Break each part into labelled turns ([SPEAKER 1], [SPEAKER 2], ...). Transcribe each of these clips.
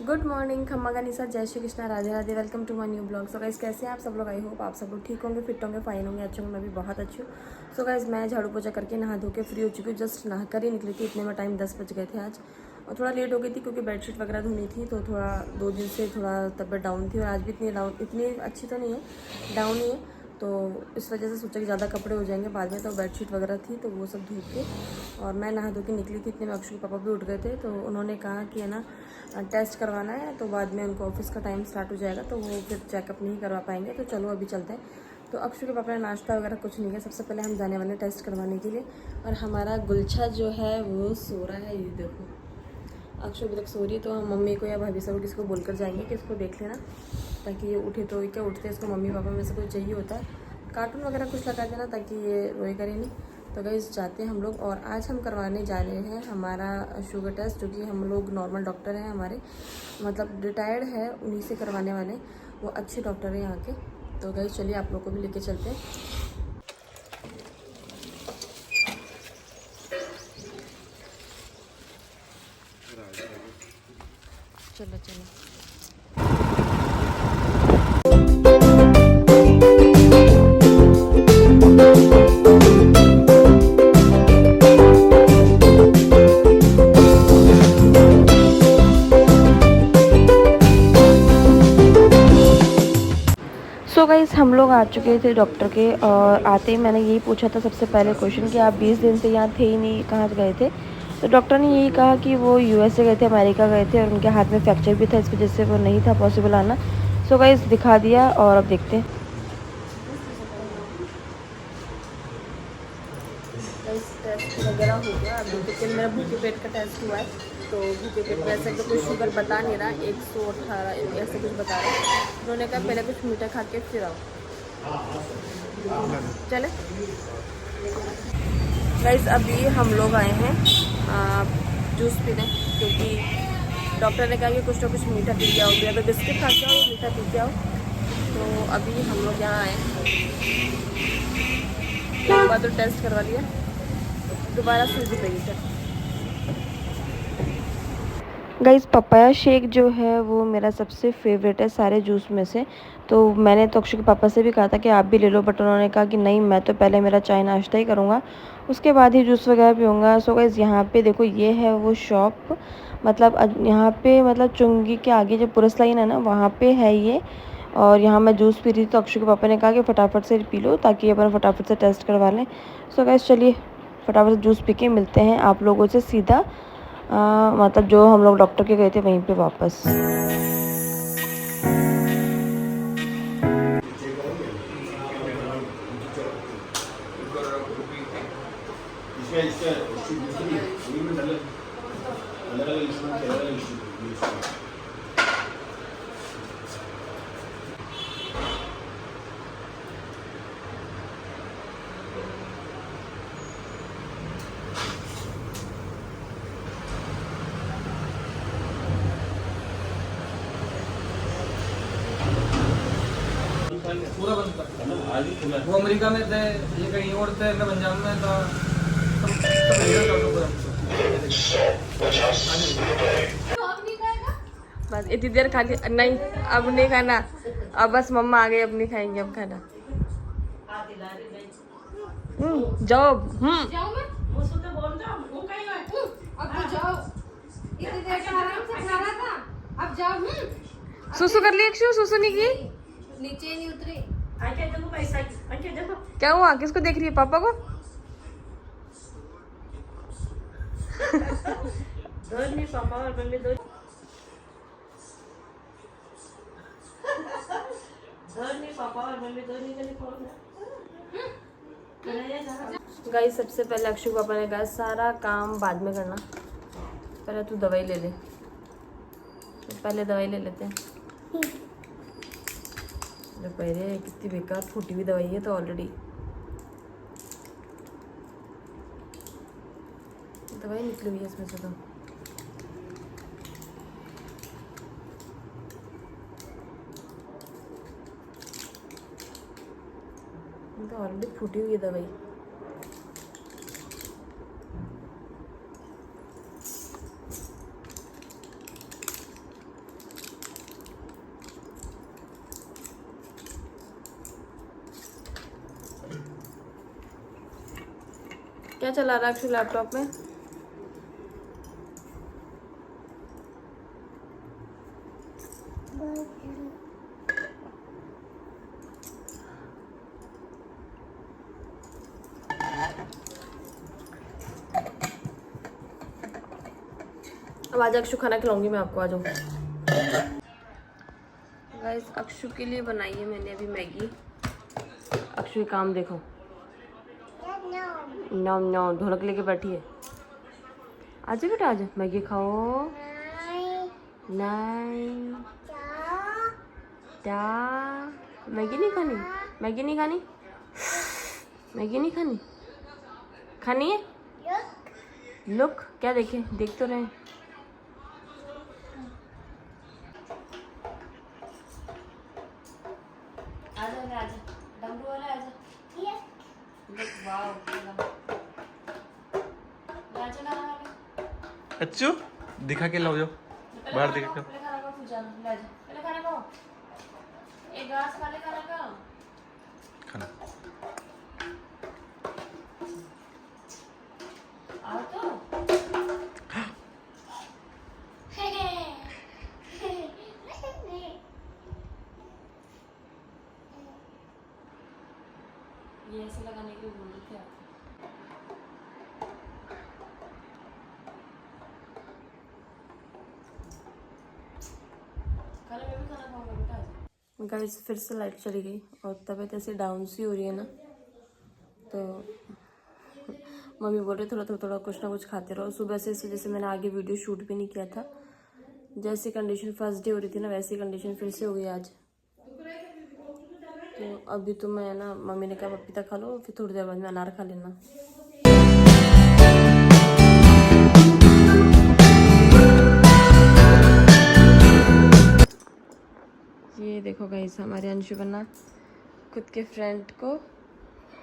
[SPEAKER 1] Good morning खम्मा गनीसा, जय Shri Krishna, Radhe Radhe. Welcome to my new blog. So guys, कैसे हैं आप सब लोग? आई होप आप सब लोग ठीक होंगे, फिट होंगे, फाइन होंगे, अच्छे होंगे। मैं भी बहुत अच्छी हूँ। सो गाइस, मैं झाड़ू पोछा करके नहा धो के फ्री हो चुकी हूँ। जस्ट नहा कर ही निकली थी, इतने में टाइम 10 बज गए थे आज। और थोड़ा लेट हो गई थी क्योंकि बेडशीट वगैरह धोनी थी, तो थोड़ा 2 दिन से थोड़ा तबीयत डाउन थी और आज भी इतनी अच्छी तो नहीं है, डाउन ही है। तो इस वजह से सोचा कि ज़्यादा कपड़े हो जाएंगे बाद में, तो बेडशीट वगैरह थी तो वो सब धो के और मैं नहा धो के निकली थी। इतने में अक्षु के पापा भी उठ गए थे, तो उन्होंने कहा कि है ना टेस्ट करवाना है, तो बाद में उनको ऑफिस का टाइम स्टार्ट हो जाएगा तो वो फिर चेकअप नहीं करवा पाएंगे, तो चलो अभी चलते हैं। तो अक्षु के पापा ने नाश्ता वगैरह कुछ नहीं किया, सबसे पहले हम जाने वाले टेस्ट करवाने के लिए। और हमारा गुलछा जो है वो सो रहा है, ये देखो अक्षु अभी तक सो रही है। तो हम मम्मी को या भाभी से किसी को बोलकर जाएंगे कि इसको देख लेना, ताकि ये उठे। तो क्या उठते इसको मम्मी पापा में से कोई चाहिए होता है, कार्टून वगैरह कुछ लगा देना ताकि ये रोए करे नहीं। तो गाइस जाते हैं हम लोग, और आज हम करवाने जा रहे हैं हमारा शुगर टेस्ट, जो कि हम लोग नॉर्मल डॉक्टर हैं हमारे, मतलब रिटायर्ड है, उन्हीं से करवाने वाले। वो अच्छे डॉक्टर हैं यहाँ के। तो गाइस चलिए आप लोग को भी लेके चलते हैं। चलो चलो। सो गाइस, हम लोग आ चुके थे डॉक्टर के, और आते ही मैंने यही पूछा था सबसे पहले क्वेश्चन कि आप 20 दिन से यहाँ थे ही नहीं, कहाँ गए थे। तो डॉक्टर ने यही कहा कि वो यूएसए गए थे, अमेरिका गए थे, और उनके हाथ में फ्रैक्चर भी था, इस वजह से वो नहीं था पॉसिबल आना। सो गाइस दिखा दिया और अब देखते हैं। टेस्ट वगैरह हो गया, अभी लेकिन मेरा भूखे पेट का टेस्ट हुआ है। तो भूखे पेट में ऐसे तो कुछ शुगर बता नहीं रहा, 118 ऐसे कुछ बता रहा है। उन्होंने कहा पहले कुछ मीठा खा के फिर आओ। चले गाइस, अभी हम लोग आए हैं जूस पीने, क्योंकि डॉक्टर ने कहा कि कुछ ना कुछ मीठा पी के आओ, या तो बिस्किट खा के आओ या मीठा पी के आओ। तो अभी हम लोग यहाँ आए, एक बार तो टेस्ट करवा लिया, दोबारा सूजी पड़ी है। गाइस, पपाया शेक जो है वो मेरा सबसे फेवरेट है सारे जूस में से। तो मैंने तो अक्षु के पापा से भी कहा था कि आप भी ले लो, बट उन्होंने कहा कि नहीं, मैं तो पहले मेरा चाय नाश्ता ही करूँगा, उसके बाद ही जूस वगैरह पीऊँगा। सो गाइस, यहाँ पे देखो, ये है वो शॉप, मतलब यहाँ पे मतलब चुंगी के आगे जो पुलिस लाइन है ना, वहाँ पे है ये। और यहाँ मैं जूस पी रही थी, तो अक्षु के पापा ने कहा कि फटाफट से पी लो ताकि अपन फटाफट से टेस्ट करवा लें। सो गाइस चलिए फटाफट से जूस पी के मिलते हैं आप लोगों से सीधा, मतलब जो हम लोग डॉक्टर के गए थे वहीं पे वापस।
[SPEAKER 2] पूरा बंद था, वो अमेरिका में थे, ये कहीं और थे, मैं पंजाब में था।
[SPEAKER 1] बस इतनी देर खा लिया, नहीं अब नहीं खाना, अब बस मम्मा आ गई, अब नहीं खाएंगे अब खाना। जाओ।
[SPEAKER 3] अब जाओ।
[SPEAKER 1] सुसु कर ली अक्षु? सुसु नहीं की?
[SPEAKER 3] नीचे नहीं उतरी।
[SPEAKER 1] क्या हुआ? किसको देख रही है? पापा को? पापा और मम्मी दो। गाइस, सबसे पहले अक्षु पापा ने कहा सारा काम बाद में करना, पहले तू दवाई ले ले। तो पहले दवाई ले लेते हैं। पहले कितनी बेकार फूटी हुई दवाई है, तो ऑलरेडी दवाई निकली हुई है इसमें से। तो ऑलरेडी फूटी हुई है दवाई। क्या चला रहा है अक्षु लैपटॉप में? अब आज अक्षु खाना खिलाऊंगी मैं आपको, आ जाओ। गाइस अक्षु के लिए बनाई है मैंने अभी मैगी। अक्षु ये काम देखो, नौ नौ ढोलक लेके बैठी है। आजा बेटा आजा, मैगी खाओ। नहीं क्या मैगी नहीं खानी? मैगी नहीं खानी? मैगी नहीं खानी? खानी है? लुक क्या देखे, देख तो रहे हैं। आजा आजा, डमरू वाला आजा। लुक वाओ, आजा ना
[SPEAKER 2] अच्छू दिखा के लाओ, जो बाहर दिखा के।
[SPEAKER 1] पहले खाना खाओ फिर जाना, ले आजा। पहले खाना खाओ, एक ग्लास खा ले खाना का।
[SPEAKER 2] खाना
[SPEAKER 1] आओ तो। ये ऐसे लगाने के लिए बोल रहे थे आप। गाइस फिर से लाइट चली गई और तबीयत ऐसे डाउन सी हो रही है ना, तो मम्मी बोल रही थोड़ा कुछ ना कुछ खाते रहो। सुबह से इस वजह से मैंने आगे वीडियो शूट भी नहीं किया था। जैसी कंडीशन फर्स्ट डे हो रही थी ना, वैसी कंडीशन फिर से हो गई आज। तो अभी तो मैं ना, मम्मी ने कहा पपीता खा लो, फिर थोड़ी देर बाद में अनार खा लेना। ये देखो गाइस, हमारे अंशु बना खुद के फ्रेंड को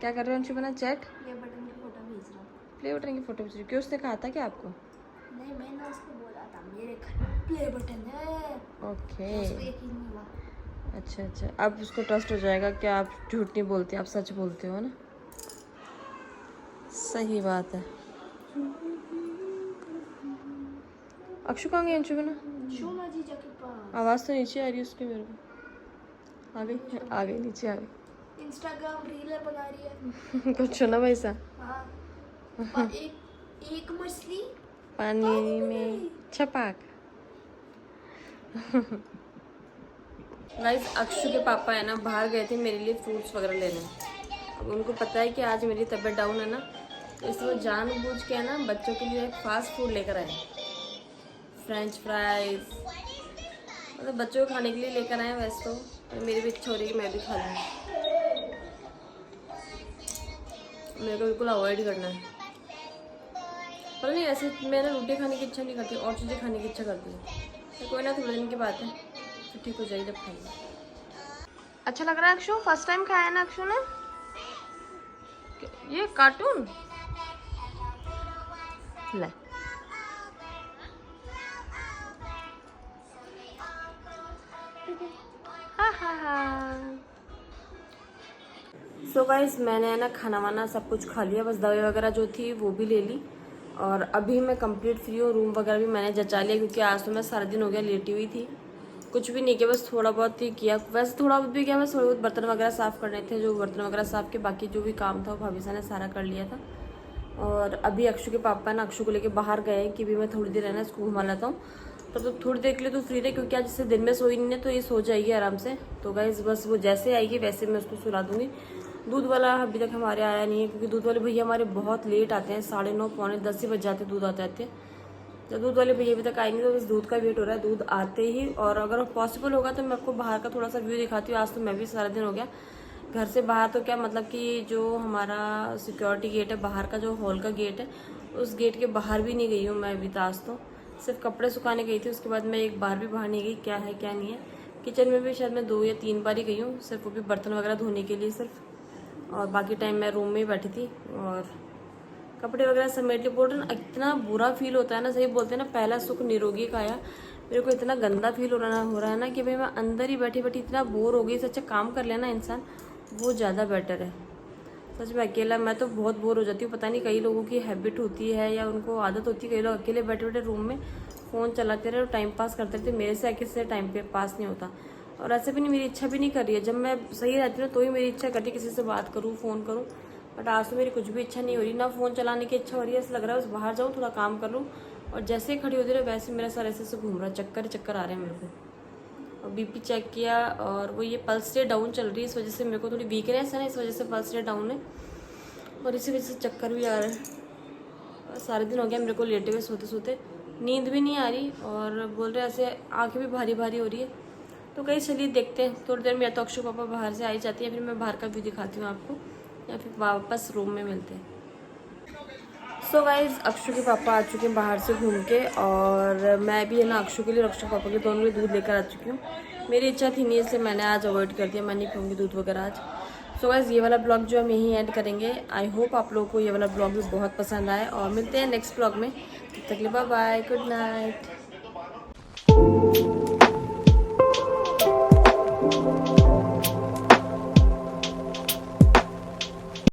[SPEAKER 1] क्या कर रहे हो? अंशु बना चैट,
[SPEAKER 3] प्ले बटन की फोटो भेज रहा हूँ।
[SPEAKER 1] प्ले बटन की फोटो भेज रही। क्यों, उसने कहा था क्या आपको?
[SPEAKER 3] नहीं, मैंने उसको बोला था मेरे घर में प्ले बटन है।
[SPEAKER 1] ओके
[SPEAKER 3] उसको यकीन नहीं हुआ।
[SPEAKER 1] अच्छा, अब उसको ट्रस्ट हो जाएगा कि आप झूठ नहीं बोलते, आप सच बोलते हो ना। सही बात है। अक्षु कहाँ गई अंशु बना?
[SPEAKER 3] शोना जीजा के पास।
[SPEAKER 1] आवाज़ तो नीचे आ रही है उसकी मेरे को। आ गई नीचे आ गई।
[SPEAKER 3] इंस्टाग्राम रील बना रही है।
[SPEAKER 1] कुछ सुना वैसा?
[SPEAKER 3] हाँ। और एक मछली
[SPEAKER 1] पानी में छपाक। गाइस अक्षु के पापा है ना, बाहर गए थे मेरे लिए फ्रूट्स वगैरह लेने। अब उनको पता है कि आज मेरी तबीयत डाउन है ना, तो इसलिए जानबूझ के है ना बच्चों के लिए फास्ट फूड लेकर आए। फ्रेंच फ्राइज, मतलब बच्चों को खाने के लिए लेकर आए। वैसे तो मेरी भी इच्छा हो रही है कि मैं भी खा लूँ। मेरे को बिल्कुल अवॉइड करना है, पर नहीं ऐसे मैंने रोटी खाने की इच्छा नहीं करती, और चीज़ें खाने की इच्छा करती है। तो कोई ना, थोड़े दिन की बात है, तो ठीक हो जाएगी जब खाएंगे। अच्छा लग रहा है अक्षु? फर्स्ट टाइम खाया ना अक्षु ने ये कार्टून? ले सो गाइस मैंने है ना खाना वाना सब कुछ खा लिया, बस दवाई वगैरह जो थी वो भी ले ली। और अभी मैं कंप्लीट फ्री हूँ। रूम वगैरह भी मैंने जचा लिया, क्योंकि आज तो मैं सारा दिन हो गया लेटी हुई थी, कुछ भी नहीं किया, बस थोड़ा बहुत ही किया। वैसे थोड़ा बहुत भी किया, बस थोड़े बहुत बर्तन वगैरह साफ़ करने थे, जो बर्तन वगैरह साफ़ के बाकी जो भी काम था वो भाभी ने सारा कर लिया था। और अभी अक्षु के पापा ना अक्षु को लेके बाहर गए कि भी मैं थोड़ी देर है ना इसको घुमा लेता हूँ। तो थोड़ी देर के लिए तो फ्री थे, क्योंकि आज जैसे दिन में सोई नहीं है तो ये सो जाएगी आराम से। तो गाइस बस वो जैसे आएगी वैसे मैं उसको सुला दूँगी। दूध वाला अभी तक हमारे आया नहीं है, क्योंकि दूध वाले भैया हमारे बहुत लेट आते हैं, 9:30 पौने 10 ही बज जाते दूध आते आते। तो दूध वाले भैया अभी तक आएंगे, तो बस दूध का वेट हो रहा है, दूध आते ही। और अगर पॉसिबल होगा तो मैं आपको बाहर का थोड़ा सा व्यू दिखाती हूँ। आज तो मैं भी सारा दिन हो गया घर से बाहर, तो क्या मतलब कि जो हमारा सिक्योरिटी गेट है बाहर का, जो हॉल का गेट है, उस गेट के बाहर भी नहीं गई हूँ मैं अभी। आज तो सिर्फ कपड़े सुखाने गई थी, उसके बाद मैं एक बार भी बाहर नहीं गई, क्या है क्या नहीं है। किचन में भी शायद मैं 2 या 3 बार ही गई हूँ, सिर्फ वो भी बर्तन वगैरह धोने के लिए सिर्फ। और बाकी टाइम मैं रूम में ही बैठी थी और कपड़े वगैरह समेट के। बोल रहे ना इतना बुरा फील होता है ना, सही बोलते हैं ना, पहला सुख निरोगी काया। मेरे को इतना गंदा फील हो रहा है ना कि भाई मैं अंदर ही बैठी बैठी इतना बोर हो गई। इससे अच्छा काम कर लेना इंसान, वो ज़्यादा बेटर है। सच में अकेला मैं तो बहुत बोर हो जाती हूँ। पता नहीं कई लोगों की हैबिट होती है या उनको आदत होती है, कई लोग अकेले बैठे बैठे रूम में फ़ोन चलाते रहे और टाइम पास करते रहते। मेरे से किसी से टाइम पे पास नहीं होता, और ऐसे भी नहीं, मेरी इच्छा भी नहीं कर रही है। जब मैं सही रहती हूँ तो ही मेरी इच्छा करती है किसी से बात करूँ, फ़ोन करूँ, बट आज तो मेरी कुछ भी इच्छा नहीं हो रही, ना फ़ोन चलाने की इच्छा हो रही है। ऐसा लग रहा है बस बाहर जाऊँ, थोड़ा काम कर लूँ, और जैसे ही खड़ी होती रहे वैसे मेरा सर ऐसे घूम रहा है, चक्कर आ रहे हैं मेरे को। और बीपी चेक किया और वो ये पल्स रेट डाउन चल रही है, इस वजह से मेरे को थोड़ी वीकनेस है ना, इस वजह से पल्स रेट डाउन है और इसी वजह से चक्कर भी आ रहा है। सारे दिन हो गया मेरे को लेटे हुए, सोते सोते नींद भी नहीं आ रही, और बोल रहे ऐसे आंखें भी भारी भारी हो रही है। तो कहीं चलिए देखते हैं थोड़ी देर में, या तो अक्षु पापा बाहर से आई जाती है, फिर मैं बाहर का व्यू दिखाती हूँ आपको, या फिर वापस रूम में मिलते हैं। सो गाइज अक्षु के पापा आ चुके हैं बाहर से घूम के, और मैं भी है ना अक्षु के लिए और अक्षु पापा के दोनों के दूध लेकर आ चुकी हूँ। मेरी इच्छा थी नहीं, इसलिए मैंने आज अवॉइड कर दिया, मैं नहीं पीऊँगी दूध वगैरह आज। सो गाइज ये वाला ब्लॉग जो हम यहीं एंड करेंगे। आई होप आप लोगों को ये वाला ब्लॉग भी बहुत पसंद आए, और मिलते हैं नेक्स्ट ब्लॉग में। तब तक के लिए बाय बाय, गुड नाइट।